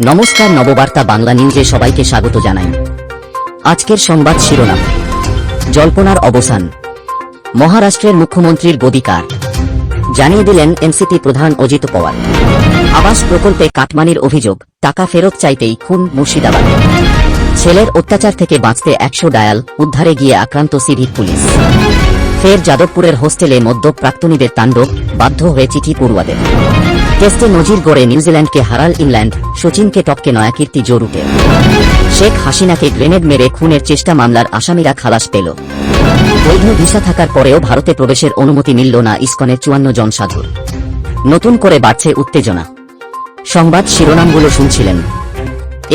নমস্কার, নববার্তা বাংলা নিউজে সবাইকে স্বাগত জানাই। আজকের সংবাদ শিরোনাম: জল্পনার অবসান, মহারাষ্ট্রের মুখ্যমন্ত্রীর গদিকার, জানিয়ে দিলেন এনসিপি প্রধান অজিত পাওয়ার। আবাস প্রকল্পে কাটমানির অভিযোগ, টাকা ফেরত চাইতেই খুন মুর্শিদাবাদে। ছেলের অত্যাচার থেকে বাঁচতে 100 ডায়াল, উদ্ধারে গিয়ে আক্রান্ত সিভিক পুলিশ। ফের যাদবপুরের হোস্টেলে মদ্যপ প্রাক্তনীদের তাণ্ডব, বাধ্য হয়ে চিঠি পড়ুয়াদের। টেস্টে নজির গড়ে নিউজিল্যান্ডকে হারাল ইংল্যান্ড, সচিনকে টপকে নয়া কীর্তি জো রুটে। শেখ হাসিনাকে গ্রেনেড মেরে খুনের চেষ্টা মামলার আসামিরা খালাস পেল। বৈধ ভিসা থাকার পরেও ভারতে প্রবেশের অনুমতি মিলল না ইসকনের 54 জন সাধুর। নতুন করে বাড়ছে উত্তেজনা। সংবাদ শিরোনামগুলো শুনছিলেন,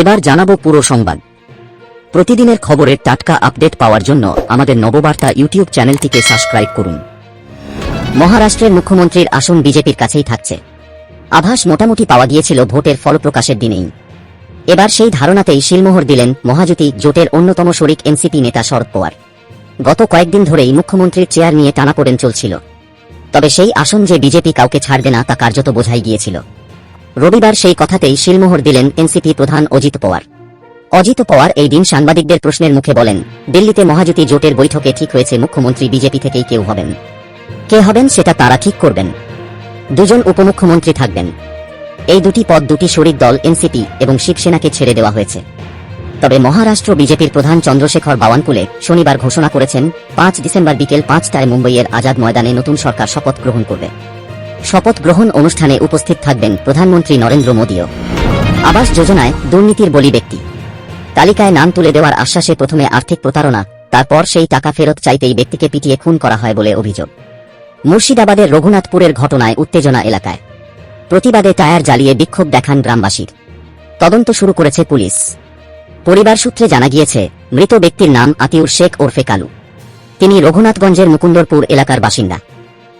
এবার জানাবো পুরো সংবাদ। প্রতিদিনের খবরের টাটকা আপডেট পাওয়ার জন্য আমাদের নববার্তা ইউটিউব চ্যানেলটিকে সাবস্ক্রাইব করুন। মহারাষ্ট্রের মুখ্যমন্ত্রীর আসন বিজেপির কাছেই থাকছে। আভাস মোটামুটি পাওয়া গিয়েছিল ভোটের ফল প্রকাশের দিনেই। এবার সেই ধারণাতেই শিলমোহর দিলেন মহাজোটী জোটের অন্যতম শরিক এনসিপি নেতা শরদ পাওয়ার। গত কয়েকদিন ধরেই মুখ্যমন্ত্রীর চেয়ার নিয়ে টানাপোড়েন চলছিল। তবে সেই আসন যে বিজেপি কাউকে ছাড়বে না তা কার্যত বোঝাই গিয়েছিল। রবিবার সেই কথাতেই শিলমোহর দিলেন এনসিপি প্রধান অজিত পাওয়ার। অজিত পাওয়ার এই দিন সাংবাদিকদের প্রশ্নের মুখে বলেন, দিল্লিতে মহাজোটী জোটের বৈঠকে ঠিক হয়েছে মুখ্যমন্ত্রী বিজেপি থেকেই কেউ হবেন। কে হবেন সেটা তারা ঠিক করবেন। দুজন উপমুখ্যমন্ত্রী থাকবেন। এই দুটি পদ দুটি শরিক দল এনসিপি এবং শিবসেনাকে ছেড়ে দেওয়া হয়েছে। তবে মহারাষ্ট্র বিজেপির প্রধান চন্দ্রশেখর বাওয়ানকুলে শনিবার ঘোষণা করেছেন, 5 ডিসেম্বর বিকেল 5টায় মুম্বইয়ের আজাদ ময়দানে নতুন সরকার শপথ গ্রহণ করবে। শপথ গ্রহণ অনুষ্ঠানে উপস্থিত থাকবেন প্রধানমন্ত্রী নরেন্দ্র মোদীও। আবাস যোজনায় দুর্নীতির বলি ব্যক্তি তালিকায় নাম তুলে দেওয়ার আশ্বাসে প্রথমে আর্থিক প্রতারণা, তারপর সেই টাকা ফেরত চাইতেই ব্যক্তিকে পিটিয়ে খুন করা হয় বলে অভিযোগ। মুর্শিদাবাদের রঘুনাথপুরের ঘটনায় উত্তেজনা এলাকায়। প্রতিবাদে টায়ার জ্বালিয়ে বিক্ষোভ দেখান গ্রামবাসীর। তদন্ত শুরু করেছে পুলিশ। পরিবার সূত্রে জানা গিয়েছে, মৃত ব্যক্তির নাম আতিউর শেখ ওরফে কালু। তিনি রঘুনাথগঞ্জের মুকুন্দরপুর এলাকার বাসিন্দা।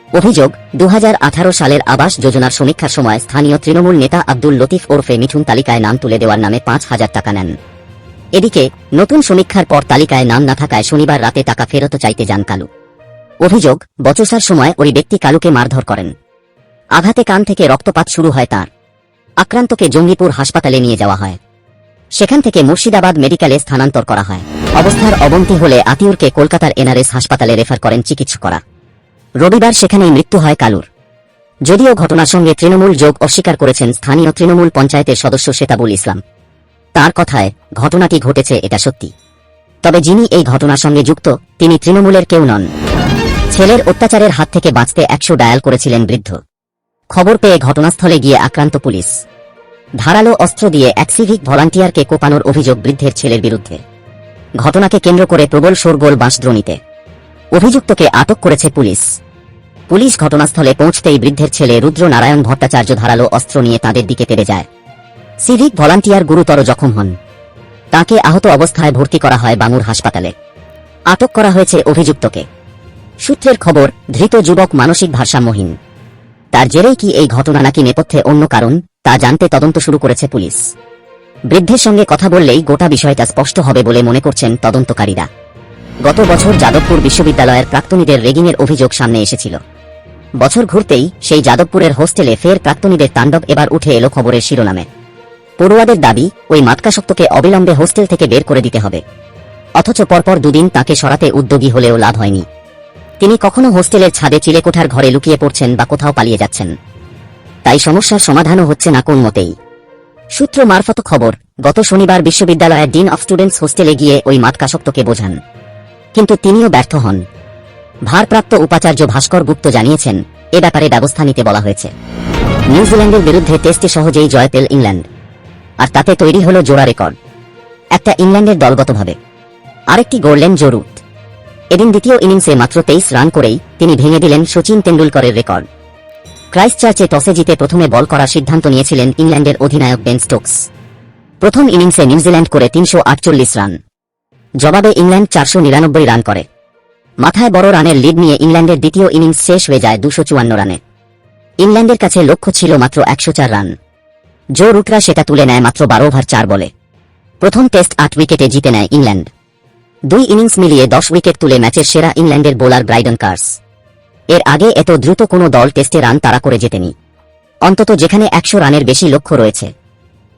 অভিযোগ, 2018 সালের আবাস যোজনার সমীক্ষার সময় স্থানীয় তৃণমূল নেতা আব্দুল লতিফ ওরফে মিঠুন তালিকায় নাম তুলে দেওয়ার নামে 5,000 টাকা নেন। এদিকে নতুন সমীক্ষার পর তালিকায় নাম না থাকায় শনিবার রাতে টাকা ফেরত চাইতে যান কালু। অভিযোগ, বচসার সময় ওই ব্যক্তি কালুকে মারধর করেন। আঘাতে কান থেকে রক্তপাত শুরু হয় তাঁর। আক্রান্তকে জঙ্গিপুর হাসপাতালে নিয়ে যাওয়া হয়। সেখান থেকে মুর্শিদাবাদ মেডিকেলে স্থানান্তর করা হয়। অবস্থার অবনতি হলে আতিউরকে কলকাতার এনআরএস হাসপাতালে রেফার করেন চিকিৎসকরা। রবিবার সেখানেই মৃত্যু হয় কালুর। যদিও ঘটনার সঙ্গে তৃণমূল যোগ অস্বীকার করেছেন স্থানীয় তৃণমূল পঞ্চায়েতের সদস্য শেতাবুল ইসলাম। তার কথায়, ঘটনাটি ঘটেছে এটা সত্যি। তবে যিনি এই ঘটনার সঙ্গে যুক্ত তিনি তৃণমূলের কেউ নন। ছেলের অত্যাচারের হাত থেকে বাঁচতে 100 ডায়াল করেছিলেন বৃদ্ধ। খবর পেয়ে ঘটনাস্থলে গিয়ে আক্রান্ত পুলিশ। ধারালো অস্ত্র দিয়ে এক সিভিক ভলান্টিয়ারকে কোপানোর অভিযোগ বৃদ্ধের ছেলের বিরুদ্ধে। ঘটনাকে কেন্দ্র করে প্রবল শোরগোল বাঁশদ্রোণীতে। অভিযুক্তকে আটক করেছে পুলিশ। পুলিশ ঘটনাস্থলে পৌঁছতেই বৃদ্ধের ছেলে রুদ্র নারায়ণ ভট্টাচার্য ধারালো অস্ত্র নিয়ে তাদের দিকে তেড়ে যায়। সিভিক ভলান্টিয়ার গুরুতর জখম হন। তাকে আহত অবস্থায় ভর্তি করা হয় বাঙুর হাসপাতালে। আটক করা হয়েছে অভিযুক্তকে। সূত্রের খবর, ধৃত যুবক মানসিক ভারসাম্যহীন। তার জেরেই কি এই ঘটনা নাকি নেপথ্যে অন্য কারণ তা জানতে তদন্ত শুরু করেছে পুলিশ। বৃদ্ধের সঙ্গে কথা বললেই গোটা বিষয়টা স্পষ্ট হবে বলে মনে করছেন তদন্তকারীরা। গত বছর যাদবপুর বিশ্ববিদ্যালয়ের প্রাক্তনীদের রেগিংয়ের অভিযোগ সামনে এসেছিল। বছর ঘুরতেই সেই যাদবপুরের হোস্টেলে ফের প্রাক্তনীদের তাণ্ডব এবার উঠে এলো খবরের শিরোনামে। পড়ুয়াদের দাবি, ওই মাতকাসক্তকে অবিলম্বে হোস্টেল থেকে বের করে দিতে হবে। অথচ পরপর দুদিন তাকে সরাতে উদ্যোগী হলেও লাভ হয়নি। তিনি কখনো হোস্টেলের ছাদে চিলেকোঠার ঘরে লুকিয়ে পড়ছেন বা কোথাও পালিয়ে যাচ্ছেন। তাই সমস্যার সমাধানও হচ্ছে না কোন মতেই। সূত্র মারফত খবর, গত শনিবার বিশ্ববিদ্যালয়ের ডিন অফ স্টুডেন্টস হোস্টেলে গিয়ে ওই মাতকাসক্তকে বোঝান, কিন্তু তিনিও ব্যর্থ হন। ভারপ্রাপ্ত উপাচার্য ভাস্কর গুপ্ত জানিয়েছেন, এ ব্যাপারে ব্যবস্থা নিতে বলা হয়েছে। নিউজিল্যান্ডের বিরুদ্ধে টেস্টে সহজেই জয় পেল ইংল্যান্ড। আর তাতে তৈরি হল জোড়া রেকর্ড। একটা ইংল্যান্ডের দলগতভাবে, আরেকটি গড়লেন জো রুট। এদিন দ্বিতীয় ইনিংসে মাত্র 23 রান করেই তিনি ভেঙে দিলেন সচিন তেন্ডুলকরের রেকর্ড। ক্রাইস্টচার্চে টসে জিতে প্রথমে বল করার সিদ্ধান্ত নিয়েছিলেন ইংল্যান্ডের অধিনায়ক বেন স্টোকস। প্রথম ইনিংসে নিউজিল্যান্ড করে 348 রান। জবাবে ইংল্যান্ড 499 রান করে। মাথায় বড় রানের লিড নিয়ে ইংল্যান্ডের দ্বিতীয় ইনিংস শেষ হয়ে যায় 254 রানে। ইংল্যান্ডের কাছে লক্ষ্য ছিল মাত্র 104 রান। জো রুটরা সেটা তুলে নেয় মাত্র 12 ওভার 4 বলে। প্রথম টেস্ট 8 উইকেটে জিতে নেয় ইংল্যান্ড। 2 ইনিংস মিলিয়ে 10 উইকেট তুলে ম্যাচের সেরা ইংল্যান্ডের বোলার ব্রাইডন কার্স। এর আগে এত দ্রুত কোনো দল টেস্টে রান তাড়া করে জেতেনি, অন্তত যেখানে 100 রানের বেশি লক্ষ্য রয়েছে।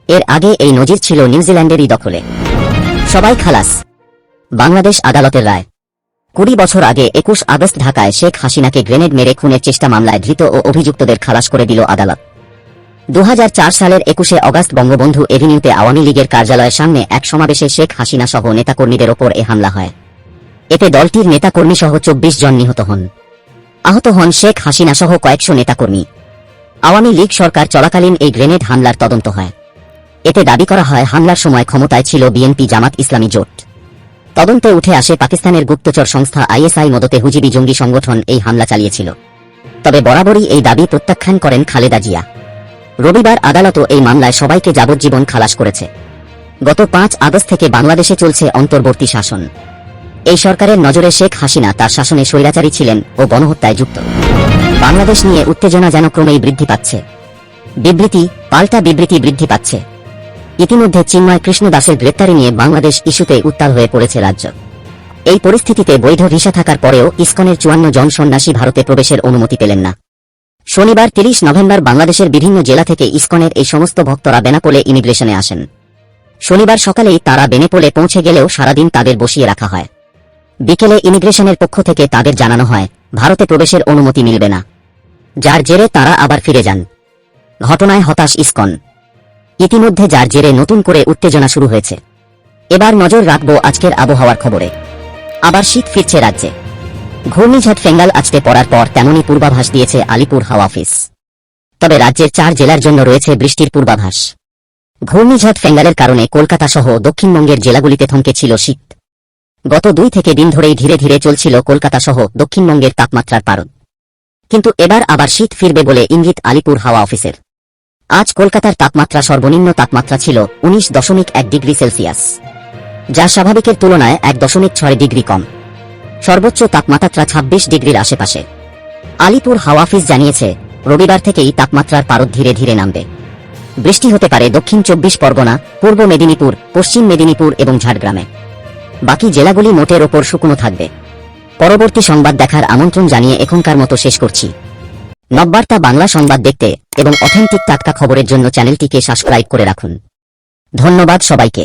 এর আগে এই নজির ছিল নিউজিল্যান্ডেরই দখলে। সবাই খালাস, বাংলাদেশ আদালতের রায়। 20 বছর আগে 21 আগস্ট ঢাকায় শেখ হাসিনাকে গ্রেনেড মেরে খুনের চেষ্টা মামলায় ধৃত ও অভিযুক্তদের খালাস করে দিল আদালত। 2004 সালের 21শে অগস্ট বঙ্গবন্ধু এভিনিউতে আওয়ামী লীগের কার্যালয়ের সামনে এক সমাবেশে শেখ হাসিনা সহ নেতাকর্মীদের ওপর এ হামলা হয়। এতে দলটির নেতাকর্মী সহ 24 জন নিহত হন। আহত হন শেখ হাসিনা সহ কয়েকশো নেতাকর্মী। আওয়ামী লীগ সরকার চলাকালীন এই গ্রেনেড হামলার তদন্ত হয়। এতে দাবি করা হয় হামলার সময় ক্ষমতায় ছিল বিএনপি জামাত ইসলামী জোট। তদন্তে উঠে আসে পাকিস্তানের গুপ্তচর সংস্থা আইএসআই মদতে হুজিবি জঙ্গি সংগঠন এই হামলা চালিয়েছিল। তবে বরাবরই এই দাবি প্রত্যাখ্যান করেন খালেদা জিয়া। রবিবার আদালতও এই মামলায় সবাইকে যাবজ্জীবন খালাস করেছে। গত 5 আগস্ট থেকে বাংলাদেশে চলছে অন্তর্বর্তী শাসন। এই সরকারের নজরে শেখ হাসিনা তার শাসনে স্বৈরাচারী ছিলেন ও গণহত্যায় যুক্ত। বাংলাদেশ নিয়ে উত্তেজনা যেন ক্রমেই বৃদ্ধি পাচ্ছে। বিবৃতি পাল্টা বিবৃতি বৃদ্ধি পাচ্ছে। ইতিমধ্যে চিন্ময় কৃষ্ণ দাসের গ্রেপ্তারি নিয়ে বাংলাদেশ ইস্যুতে উত্তাল হয়ে পড়েছে রাজ্য। এই পরিস্থিতিতে বৈধ ভিসা থাকার পরেও ইসকনের 54 জন সন্ন্যাসী ভারতে প্রবেশের অনুমতি পেলেন না। শনিবার 30 নভেম্বর বাংলাদেশের বিভিন্ন জেলা থেকে ইসকনের এই সমস্ত ভক্তরা বেনাপোলে ইমিগ্রেশনে আসেন। শনিবার সকালেই তারা বেনাপোলে পৌঁছে গেলেও সারাদিন তাদের বসিয়ে রাখা হয়। বিকেলে ইমিগ্রেশনের পক্ষ থেকে তাদের জানানো হয় ভারতে প্রবেশের অনুমতি মিলবে না, যার জেরে তারা আবার ফিরে যান। ঘটনায় হতাশ ইসকন। ইতিমধ্যে যার জেরে নতুন করে উত্তেজনা শুরু হয়েছে। এবার নজর রাখবো আজকের আবহাওয়ার খবরে। আবার শীত ফিরছে রাজ্যে। ঘূর্ণিঝড় ফেঙ্গাল আছড়ে পড়ার পর তেমনই পূর্বাভাস দিয়েছে আলিপুর হাওয়া অফিস। তবে রাজ্যের 4 জেলার জন্য রয়েছে বৃষ্টির পূর্বাভাস। ঘূর্ণিঝড় ফেঙ্গালের কারণে কলকাতা সহ দক্ষিণবঙ্গের জেলাগুলিতে থমকে ছিল শীত। গত 2 থেকে দিন ধরেই ধীরে ধীরে চলছিল কলকাতা সহ দক্ষিণবঙ্গের তাপমাত্রার পারদ। কিন্তু এবার আবার শীত ফিরবে বলে ইঙ্গিত আলিপুর হাওয়া অফিসের। আজ কলকাতার তাপমাত্রা সর্বনিম্ন তাপমাত্রা ছিল 19.1 ডিগ্রি সেলসিয়াস, যা স্বাভাবিকের তুলনায় 1.6 ডিগ্রি কম। সর্বোচ্চ তাপমাত্রা 26 ডিগ্রির আশেপাশে। আলিপুর হাওয়া অফিস জানিয়েছে রবিবার থেকেই তাপমাত্রার পারদ ধীরে ধীরে নামবে। বৃষ্টি হতে পারে দক্ষিণ 24 পরগনা, পূর্ব মেদিনীপুর, পশ্চিম মেদিনীপুর এবং ঝাড়গ্রামে। বাকি জেলাগুলি মোটের ওপর শুকনো থাকবে। পরবর্তী সংবাদ দেখার আমন্ত্রণ জানিয়ে এখনকার মতো শেষ করছি। নববার্তা বাংলা সংবাদ দেখতে এবং অথেন্টিক টাটকা খবরের জন্য চ্যানেলটিকে সাবস্ক্রাইব করে রাখুন। ধন্যবাদ সবাইকে।